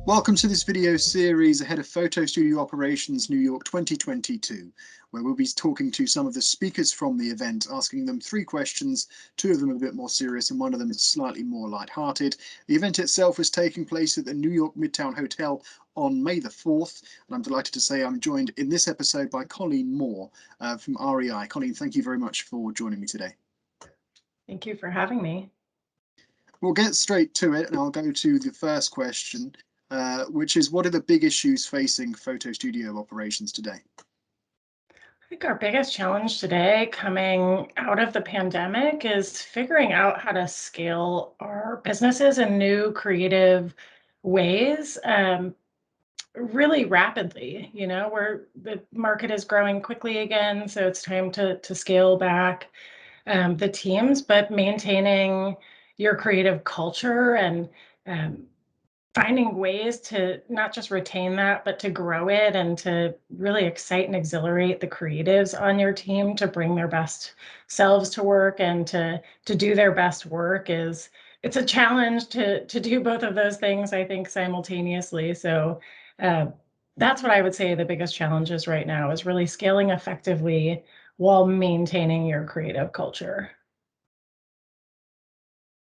Welcome to this video series ahead of Photo Studio Operations New York 2022, where we'll be talking to some of the speakers from the event, asking them 3 questions, 2 of them a bit more serious and 1 of them is slightly more light-hearted. The event itself is taking place at the New York Midtown Hotel on May the 4th, and I'm delighted to say I'm joined in this episode by Colleen Moore from REI. Colleen, thank you very much for joining me today. Thank you for having me. We'll get straight to it, and I'll go to the first question. Which is, what are the big issues facing photo studio operations today? I think our biggest challenge today coming out of the pandemic is figuring out how to scale our businesses in new creative ways really rapidly. Where the market is growing quickly again, so it's time to scale back the teams, but maintaining your creative culture and finding ways to not just retain that, but to grow it and to really excite and exhilarate the creatives on your team to bring their best selves to work and to do their best work it's a challenge to do both of those things, I think, simultaneously. So that's what I would say the biggest challenges right now is really scaling effectively while maintaining your creative culture.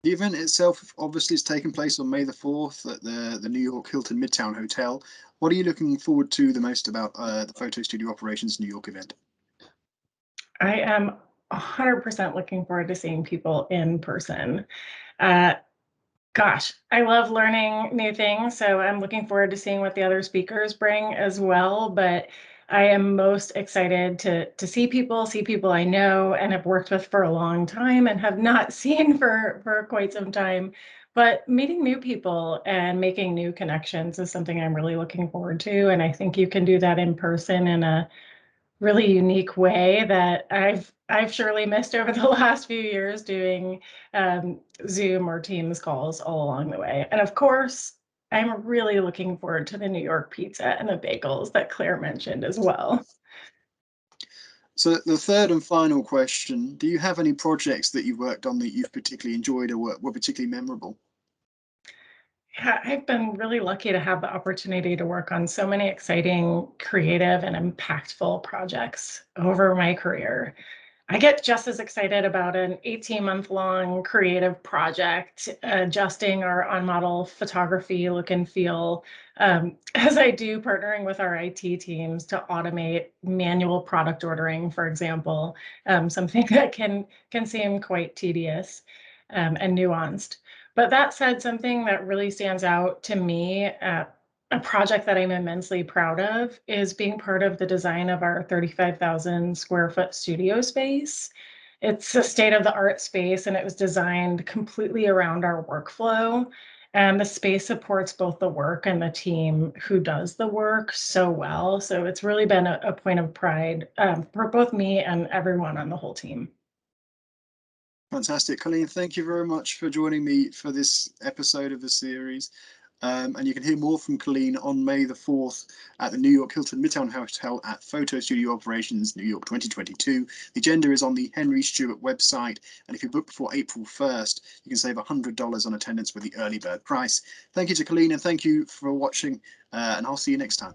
The event itself obviously is taking place on May the 4th at the New York Hilton Midtown Hotel. What are you looking forward to the most about the Photo Studio Operations New York event? I am 100% looking forward to seeing people in person. Uh, Gosh, I love learning new things, so I'm looking forward to seeing what the other speakers bring as well. But I am most excited to see people I know and have worked with for a long time and have not seen for quite some time. But meeting new people and making new connections is something I'm really looking forward to. And I think you can do that in person in a really unique way that I've surely missed over the last few years doing Zoom or Teams calls all along the way. And of course, I'm really looking forward to the New York pizza and the bagels that Claire mentioned as well. So the third and final question, do you have any projects that you've worked on that you've particularly enjoyed or were particularly memorable? Yeah, I've been really lucky to have the opportunity to work on so many exciting, creative, and impactful projects over my career. I get just as excited about an 18-month-long creative project, adjusting our on-model photography look and feel, as I do partnering with our IT teams to automate manual product ordering, for example, something that can seem quite tedious and nuanced. But that said, something that really stands out to me, a project that I'm immensely proud of, is being part of the design of our 35,000 square foot studio space. It's a state-of-the-art space, and it was designed completely around our workflow. And the space supports both the work and the team who does the work so well. So it's really been a point of pride for both me and everyone on the whole team. Fantastic. Colleen, thank you very much for joining me for this episode of the series. And you can hear more from Colleen on May the 4th at the New York Hilton Midtown Hotel at Photo Studio Operations New York 2022. The agenda is on the Henry Stewart website, and if you book before April 1st, you can save $100 on attendance with the early bird price. Thank you to Colleen, and thank you for watching, and I'll see you next time.